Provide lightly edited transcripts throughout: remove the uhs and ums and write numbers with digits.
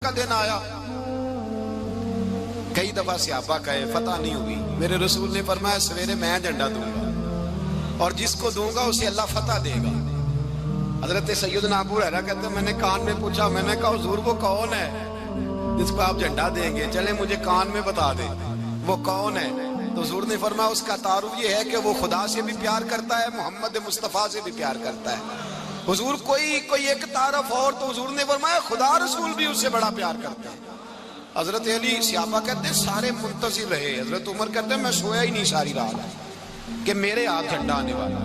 کا دن آیا، کئی دفعہ صحابہ کہے فتح نہیں ہوئی، میرے رسول نے فرمایا سویرے میں جھنڈا دوں گا اور جس کو دوں گا اسے اللہ فتح دے گا۔ حضرت سیدنا ابو ہریرہ کہتے ہیں میں نے کان میں پوچھا، میں نے کہا حضور وہ کون ہے جس کو آپ جھنڈا دیں گے؟ چلے مجھے کان میں بتا دیں وہ کون ہے۔ تو حضور نے فرمایا اس کا تعارف یہ ہے کہ وہ خدا سے بھی پیار کرتا ہے، محمد مصطفیٰ سے بھی پیار کرتا ہے۔ حضور کوئی ایک تعارف اور، تو حضور نے فرمایا خدا رسول بھی اس سے بڑا پیار کرتا ہے۔ حضرت علی صحابہ کہتے ہیں سارے منتظر رہے، حضرت عمر کہتے ہیں میں سویا ہی نہیں ساری رات کہ میرے ہاتھ جھنڈا آنے والا،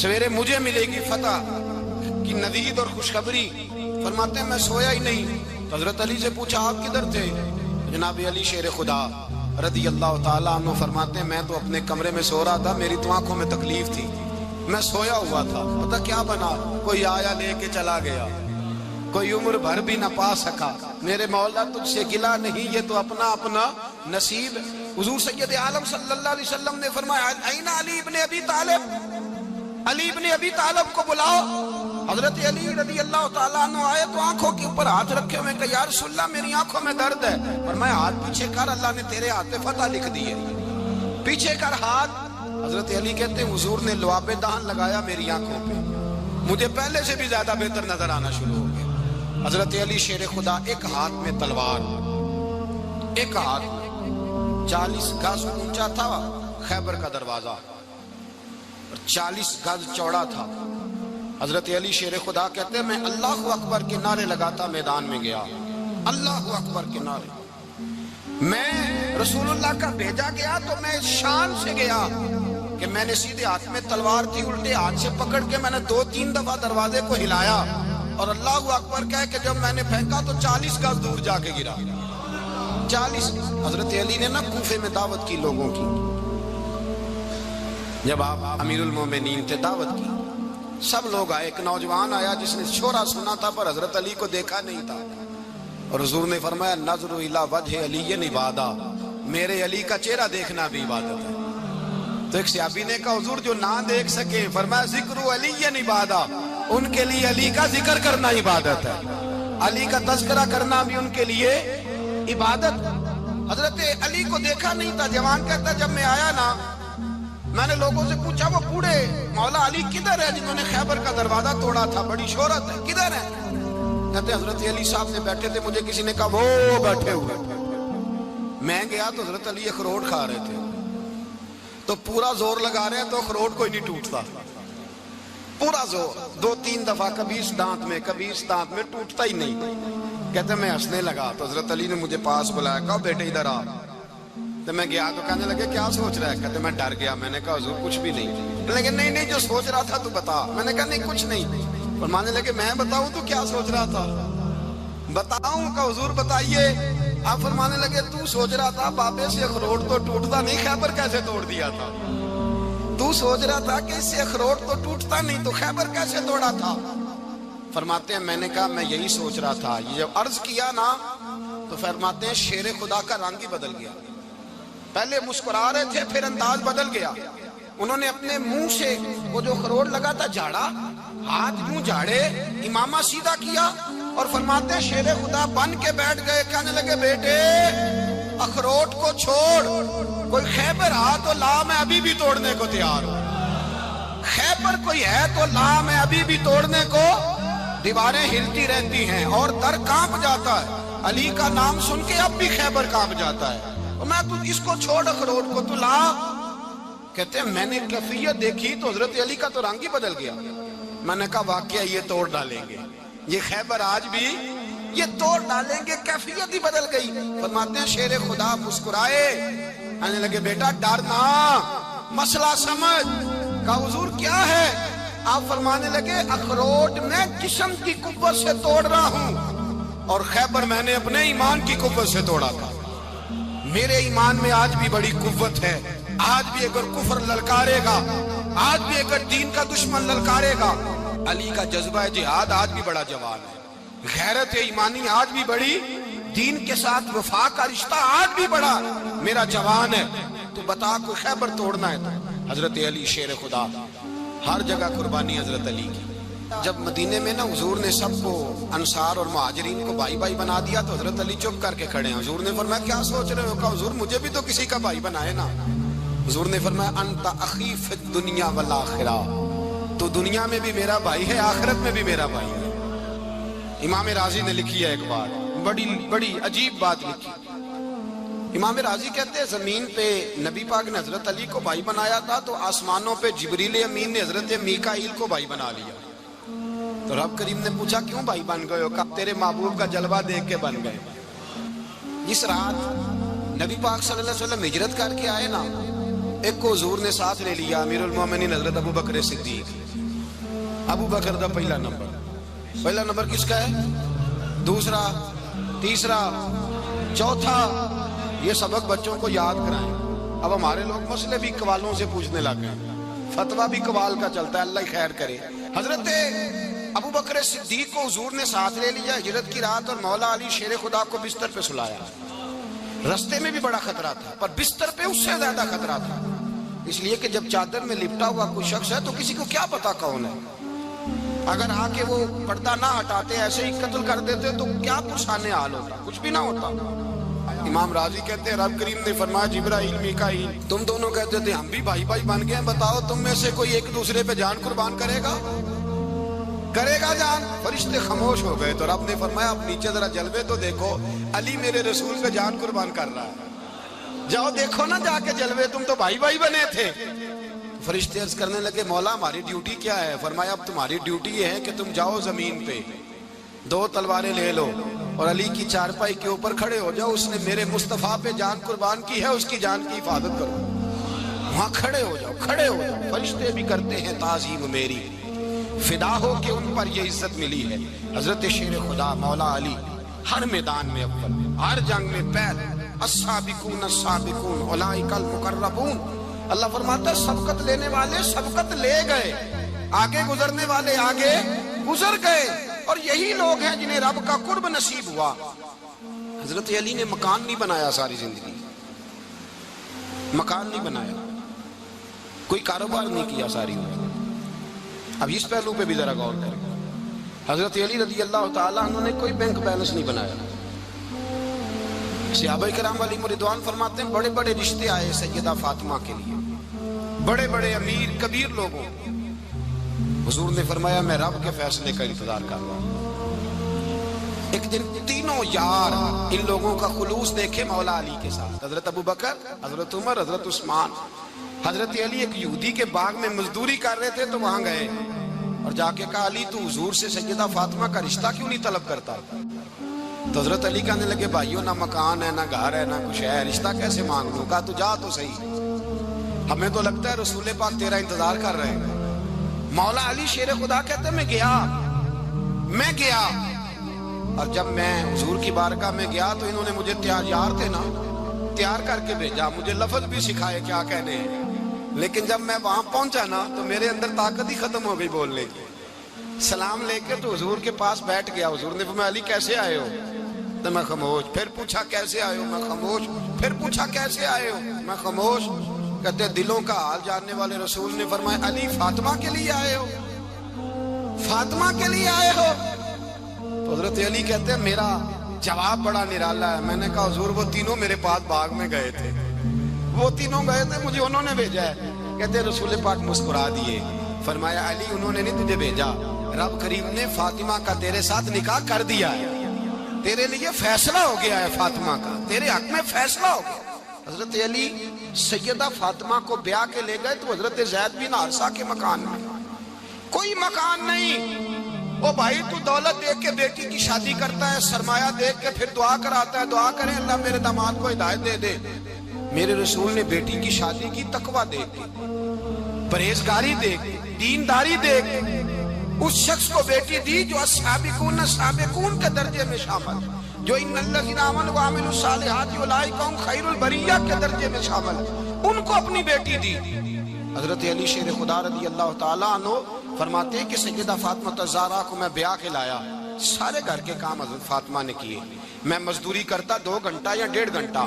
سویرے مجھے ملے گی فتح کی ندید اور خوشخبری۔ فرماتے ہیں میں سویا ہی نہیں۔ حضرت علی سے پوچھا آپ کدھر تھے؟ جناب علی شیر خدا رضی اللہ تعالیٰ عنہ فرماتے ہیں میں تو اپنے کمرے میں سو رہا تھا، میری تو آنکھوں میں تکلیف تھی، میں سویا ہوا تھا، پتہ کیا بنا، کوئی آیا لے کے چلا گیا، کوئی عمر بھر بھی نہ پا سکا۔ میرے مولا تجھ سے گلا نہیں، یہ تو اپنا اپنا نصیب ہے۔ حضور سید عالم صلی اللہ علیہ وسلم نے فرمایا این علی ابن ابی طالب، علی ابن ابی طالب کو بلاؤ۔ حضرت علی رضی اللہ تعالیٰ عنہ آئے تو آنکھوں کے اوپر ہاتھ رکھے ہوئے کہ یا رسول اللہ میری آنکھوں میں درد ہے۔ فرمایا ہاتھ پیچھے کر، اللہ نے تیرے ہاتھ پہ فتح لکھ دی ہے، پیچھے کر ہاتھ۔ حضرت علی کہتے ہیں حضور نے لعاب دہن لگایا میری آنکھوں پہ، مجھے پہلے سے بھی زیادہ بہتر نظر آنا شروع ہو گیا۔ حضرت علی شیر خدا ایک ہاتھ میں تلوار، ایک ہاتھ 40 گز اونچا تھا خیبر کا دروازہ، 40 گز چوڑا تھا۔ حضرت علی شیر خدا کہتے ہیں میں اللہ اکبر کے نعرے لگاتا میدان میں گیا، اللہ اکبر کے نعرے۔ میں رسول اللہ کا بھیجا گیا تو میں شان سے گیا کہ میں نے سیدھے ہاتھ میں تلوار تھی، الٹے ہاتھ سے پکڑ کے میں نے 2-3 دفعہ دروازے کو ہلایا اور اللہ اکبر کہہ کہ جب میں نے پھینکا تو 40 گز دور جا کے گرا۔ 40 حضرت علی نے نا کوفے میں دعوت کی لوگوں کی، جب آپ امیر المومنین تھے دعوت کی، سب لوگ آئے۔ ایک نوجوان آیا جس نے شورا سنا تھا پر حضرت علی کو دیکھا نہیں تھا، اور حضور نے فرمایا نظر الی وجہ علی عبادہ، میرے علی کا چہرہ دیکھنا بھی عبادت ہے۔ تو ایک صحابی نے کہا حضور جو نہ دیکھ سکے، فرمایا ذکر علی عبادہ، ان کے لیے علی کا ذکر کرنا عبادت ہے، علی کا تذکرہ کرنا بھی ان کے لیے عبادت۔ حضرت علی کو دیکھا نہیں تھا۔ جوان کہتا جب میں آیا نا میں نے لوگوں سے پوچھا وہ بوڑھے مولا علی کدھر ہے جنہوں نے خیبر کا دروازہ توڑا تھا، بڑی شہرت ہے، کدھر ہے؟ کہتے حضرت علی صاحب نے بیٹھے تھے، مجھے کسی نے کہا وہ بیٹھے ہوئے۔ میں گیا تو حضرت علی اخروٹ کھا رہے تھے، تو پورا زور لگا رہے ہیں تو اخروٹ کوئی نہیں ٹوٹتا، پورا زور 2-3 دفعہ، کبھی اس دانت میں کبھی اس دانت میں، ٹوٹتا ہی نہیں۔ کہتے میں ہنسنے لگا تو حضرت علی نے مجھے پاس بلایا، کہا بیٹے ادھر آ۔ تو میں گیا تو کہنے لگے کیا سوچ رہا ہے؟ کہتے میں ڈر گیا۔ میں نے کہا حضور کچھ بھی نہیں۔ لیکن نہیں جو سوچ رہا تھا تو بتا۔ میں نے کہا نہیں کچھ نہیں۔ فرمانے لگے میں بتاؤں تو کیا سوچ رہا تھا؟ بتاؤں؟ کہ حضور بتائیے۔ آپ فرمانے لگے تو سوچ رہا تھا بابے سے اخروٹ تو ٹوٹتا نہیں، خیبر کیسے توڑ دیا تھا؟ تو سوچ رہا تھا کہ اس سے اخروٹ تو ٹوٹتا نہیں تو خیبر کیسے توڑا تھا؟ فرماتے ہیں میں نے کہا میں یہی سوچ رہا تھا۔ یہ جب عرض کیا نا تو فرماتے ہیں شیر خدا کا رنگ ہی بدل گیا، پہلے مسکرا رہے تھے پھر انداز بدل گیا۔ انہوں نے اپنے منہ سے وہ جو خروٹ لگا تھا جھاڑا، ہاتھ منہ جھاڑے، امامہ سیدھا کیا اور فرماتے ہیں شیر خدا بن کے بیٹھ گئے۔ کہنے لگے بیٹے اخروٹ کو چھوڑ، کوئی خیبر آ تو لا، میں ابھی بھی توڑنے کو تیار ہوں۔ خیبر کوئی ہے تو لا، میں ابھی بھی توڑنے کو۔ دیواریں ہلتی رہتی ہیں اور در کانپ جاتا ہے، علی کا نام سن کے اب بھی خیبر کانپ جاتا ہے۔ میں تو اس کو چھوڑ اخروٹ کو تو لا۔ کہتے ہیں میں نے کیفیت دیکھی تو حضرت علی کا تو رنگ ہی بدل گیا۔ میں نے کہا واقعہ یہ توڑ ڈالیں گے، یہ خیبر آج بھی یہ توڑ ڈالیں گے، کیفیت ہی بدل گئی۔ فرماتے ہیں شیر خدا مسکرائے، کہنے لگے بیٹا ڈرنا، مسئلہ سمجھ۔ کہا حضور کیا ہے؟ آپ فرمانے لگے اخروٹ میں جسم کی قوت سے توڑ رہا ہوں اور خیبر میں نے اپنے ایمان کی قوت سے توڑا تھا۔ میرے ایمان میں آج بھی بڑی قوت ہے، آج بھی اگر کفر للکارے گا، آج بھی اگر دین کا دشمن للکارے گا، علی کا جذبہ جہاد آج بھی بڑا جوان ہے، غیرت ایمانی آج بھی بڑی، دین کے ساتھ وفا کا رشتہ آج بھی بڑا میرا جوان ہے۔ تو بتا کوئی خیبر توڑنا ہے تو حضرت علی شیر خدا، ہر جگہ قربانی حضرت علی کی، جب مدینے میں نا حضور نے سب کو انصار اور مہاجرین کو بھائی بھائی بنا دیا تو حضرت علی چپ کر کے کھڑے ہیں. حضور نے فرمایا کیا سوچ رہے ہو؟ کہا حضور مجھے بھی تو کسی کا بھائی بنائے نا. حضور نے فرمایا انت اخی فی الدنیا والآخرہ، تو دنیا میں بھی میرا بھائی ہے، آخرت میں بھی میرا بھائی ہے. امام راضی نے لکھی ہے ایک بات، بڑی عجیب بات لکھی. امام راضی کہتے ہیں زمین پہ نبی پاک نے حضرت علی کو بھائی بنایا تھا تو آسمانوں پہ جبریل امین نے حضرت میکائیل کو بھائی بنا لیا. تو رب کریم نے پوچھا کیوں بھائی بن گئے ہو؟ کہا تیرے محبوب کا جلوہ دیکھ کے بن گئے. جس رات نبی پاک صلی اللہ علیہ وسلم ہجرت کر کے آئے نا، ایک کو حضور نے ساتھ لے لیا، امیر المومنین حضرت ابو بکر صدیق. ابو بکر دا پہلا نمبر کس کا ہے؟ دوسرا، تیسرا، چوتھا. یہ سبق بچوں کو یاد کرائیں. اب ہمارے لوگ مسئلے بھی قوالوں سے پوچھنے لگ گئے، فتویٰ بھی قوال کا چلتا ہے، اللہ ہی خیر کرے. حضرت ابو بکر صدیق کو حضور نے ساتھ لے لیا ہجرت کی رات، اور مولا علی شیر خدا کو بستر پہ سلایا. رستے میں بھی بڑا خطرہ تھا، پر بستر پہ اس سے زیادہ خطرہ تھا، اس لیے کہ جب چادر میں لپٹا ہوا کوئی شخص ہے تو کسی کو کیا پتا کون ہے. اگر آ کے وہ پردہ نہ ہٹاتے، ایسے ہی قتل کر دیتے تو کیا پرسانے حال ہوتا، کچھ بھی نہ ہوتا. امام راضی کہتے ہیں رب کریم نے فرمایا جبرائیل میکائیل تم دونوں کہتے تھے ہم بھی بھائی بھائی بن گئے ہیں، بتاؤ تم میں سے کوئی ایک دوسرے پہ جان قربان کرے گا جان؟ فرشتے خاموش ہو گئے. تو رب نے فرمایا اب نیچے ذرا جلوے تو دیکھو، علی میرے رسول پہ جان قربان کر رہا ہے، جاؤ دیکھو نا جا کے جلوے، تم تو بھائی بھائی بنے تھے. فرشتے عرض کرنے لگے مولا ہماری ڈیوٹی کیا ہے؟ فرمایا اب تمہاری ڈیوٹی یہ ہے کہ تم جاؤ زمین پہ، 2 تلواریں لے لو اور علی کی چارپائی کے اوپر کھڑے ہو جاؤ. اس نے میرے مصطفیٰ پہ جان قربان کی ہے، اس کی جان کی حفاظت کرو. وہاں کھڑے ہو جاؤ. فرشتے بھی کرتے ہیں تعظیم میری، فدا ہو کہ ان پر یہ عزت ملی ہے. حضرت شیر خدا مولا علی ہر میدان میں اول، ہر جنگ میں پہل. السابقون السابقون اولئک المقربون. اللہ فرماتا ہے سبقت لینے والے سبقت لے گئے، آگے گزرنے والے آگے گزر گئے، اور یہی لوگ ہیں جنہیں رب کا قرب نصیب ہوا. حضرت علی نے مکان نہیں بنایا، ساری زندگی مکان نہیں بنایا، کوئی کاروبار نہیں کیا ساری عمر. اب اس پہلو پہ بھی ذرا غور کریں. حضرت علی رضی اللہ تعالیٰ عنہ نے کوئی بینک بیلنس نہیں بنایا. صحابہ کرام علیہم رضوان فرماتے ہیں بڑے بڑے رشتے آئے سیدہ فاطمہ کے لیے، بڑے بڑے امیر کبیر لوگوں. حضور نے فرمایا میں رب کے فیصلے کا انتظار کر رہا ہوں. ایک دن تینوں یار ان لوگوں کا خلوص دیکھے مولا علی کے ساتھ، حضرت ابو بکر، حضرت عمر، حضرت عثمان. حضرت علی ایک یہودی کے باغ میں مزدوری کر رہے تھے تو وہاں گئے اور جا کے کہا علی تو حضور سے سیدہ فاطمہ کا رشتہ کیوں نہیں طلب کرتا؟ تو حضرت علی کہنے لگے بھائیو نہ مکان ہے، نہ گھر ہے، نہ کچھ ہے، رشتہ کیسے مانگ لوں؟ کہا تو جا تو صحیح، ہمیں تو لگتا ہے رسول پاک تیرا انتظار کر رہے ہیں. مولا علی شیر خدا کہتے ہیں میں گیا اور جب میں حضور کی بارگاہ میں گیا تو انہوں نے مجھے یار تھے نا تیار کر کے بھیجا، مجھے لفظ بھی سکھائے کیا کہنے ہیں. لیکن جب میں وہاں پہنچا نا تو میرے اندر طاقت ہی ختم ہو گئی بولنے کی. سلام لے کے تو حضور کے پاس بیٹھ گیا. حضور نے فرمایا علی کیسے آئے ہو؟ تو میں خاموش. پھر پوچھا کیسے آئے ہو؟ میں خاموش. پھر پوچھا کیسے آئے ہو؟ میں خاموش. کہتے دلوں کا حال جاننے والے رسول نے فرمایا علی فاطمہ کے لیے آئے ہو؟ فاطمہ کے لیے آئے ہو؟ تو حضرت علی کہتے ہیں میرا جواب بڑا نرالا ہے. میں نے کہا حضور وہ تینوں میرے پاس باغ میں گئے تھے، وہ تینوں گئے تھے، مجھے انہوں نے بھیجا ہے. کہتے ہیں رسول پاک مسکرا دیے، فرمایا علی انہوں نے نہیں تجھے بھیجا، رب کریم نے فاطمہ کا تیرے ساتھ نکاح کر دیا ہے، تیرے لیے فیصلہ ہو گیا ہے، فاطمہ کا تیرے حق میں فیصلہ ہو گیا. حضرت علی سیدہ فاطمہ کو بیاہ کے لے گئے تو حضرت زید بن حارثہ کے مکان میں کوئی مکان نہیں. وہ بھائی تو دولت دیکھ کے بیٹی کی شادی کرتا ہے، سرمایہ دیکھ کے پھر دعا کراتا ہے، دعا کریں اللہ میرے داماد کو ہدایت دے دے. میرے رسول نے بیٹی کی شادی کی تقوی دیکھ کے، پرہیزگاری دیکھ کے، دینداری دیکھ کے اس شخص کو بیٹی دی جو السابقون السابقون کے درجے میں شامل، جو ان الذین آمنوا وعملوا الصالحات اولئک هم خیر البریہ کے درجے میں شامل، ان کو اپنی بیٹی دی. حضرت علی شیر خدا رضی اللہ تعالیٰ عنہ فرماتے ہیں کہ سیدہ فاطمہ الزہرا کو میں بیاہ کے لایا، سارے گھر کے کام حضرت فاطمہ نے کیے. میں مزدوری کرتا 2 گھنٹہ یا 1.5 گھنٹہ،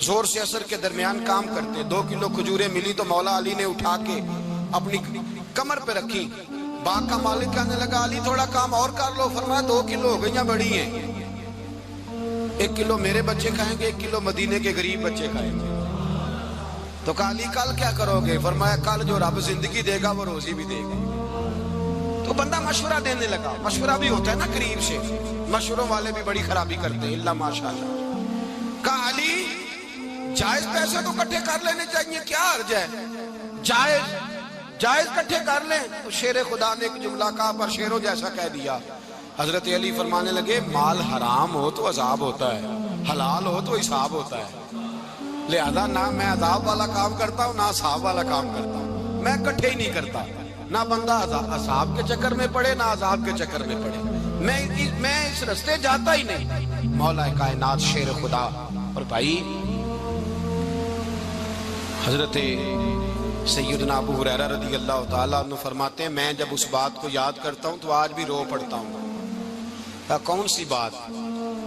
زور سے اثر کے درمیان کام کرتے. 2 کلو کھجوریں ملی تو مولا علی نے اٹھا کے اپنی کمر پہ رکھی، باغ کا مالک کہنے لگا علی تھوڑا کام اور کر لو. فرمایا 2 کلو ہو گئیاں بڑی ہیں, 1 کلو میرے بچے کھائیں گے, 1 کلو مدینے کے غریب بچے کھائیں گے. تو کہا علی کل کیا کرو گے؟ فرمایا کل جو رب زندگی دے گا وہ روزی بھی دے گا. تو بندہ مشورہ دینے لگا. مشورہ بھی ہوتا ہے نا قریب سے, مشوروں والے بھی بڑی خرابی کرتے ہیں اللہ ماشاءاللہ. کہا علی جائز پیسے تو کٹھے کر لینے چاہیے, کیا حرج ہے, جائز کٹھے کر لیں. تو شیر خدا نے ایک جملہ کہا پر شیروں جیسا کہہ دیا. حضرت علی فرمانے لگے مال حرام ہو تو عذاب ہوتا ہے, حلال ہو تو حساب ہوتا ہے. لہذا نہ میں عذاب والا کام کرتا ہوں نہ حساب والا کام کرتا ہوں, میں کٹھے ہی نہیں کرتا. نہ بندہ عذاب کے چکر میں پڑے نہ عذاب کے چکر میں پڑے, میں اس رستے جاتا ہی نہیں. مولا کائنات شیر خدا. اور بھائی حضرت سیدنا ابو ہریرہ رضی اللہ تعالیٰ عنہ فرماتے ہیں میں جب اس بات کو یاد کرتا ہوں تو آج بھی رو پڑتا ہوں. کون سی بات؟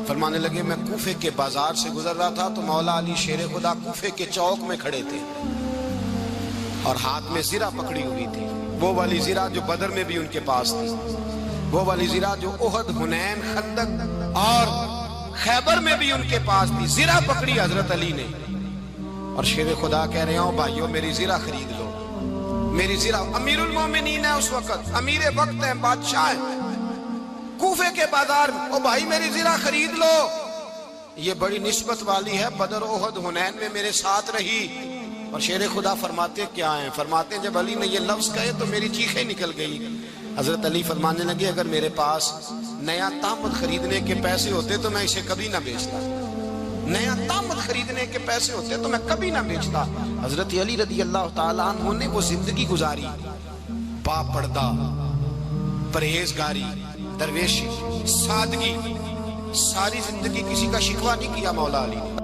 فرمانے لگے میں کوفے کے بازار سے گزر رہا تھا تو مولا علی شیر خدا کوفے کے چوک میں کھڑے تھے اور ہاتھ میں زرہ پکڑی ہوئی تھی, وہ والی زرہ جو بدر میں بھی ان کے پاس تھی, وہ والی زرہ جو احد, حنین, خندق اور خیبر میں بھی ان کے پاس تھی. زرہ پکڑی حضرت علی نے اور شیر خدا کہہ رہے ہوں بھائیو میری زرہ خرید لو. میری زرہ, امیر المومنین ہے اس وقت, امیر وقت ہے, بادشاہ ہے, کوفے کے بازار میں, او بھائی میری زرہ خرید لو. یہ بڑی نسبت والی ہے, بدر, احد, حنین میں میرے ساتھ رہی. اور شیر خدا فرماتے کیا ہیں؟ فرماتے ہیں جب علی نے یہ لفظ کہے تو میری چیخیں نکل گئی. حضرت علی فرمانے لگے اگر میرے پاس نیا طامت خریدنے کے پیسے ہوتے تو میں اسے کبھی نہ بیچتا. نیا طامت خریدنے کے پیسے ہوتے تو میں کبھی نہ بیچتا. حضرت علی رضی اللہ تعالیٰ عنہ نے وہ زندگی گزاری, با پردہ, پرہیزگاری, درویشی, سادگی, ساری زندگی کسی کا شکوہ نہیں کیا مولا علی نے.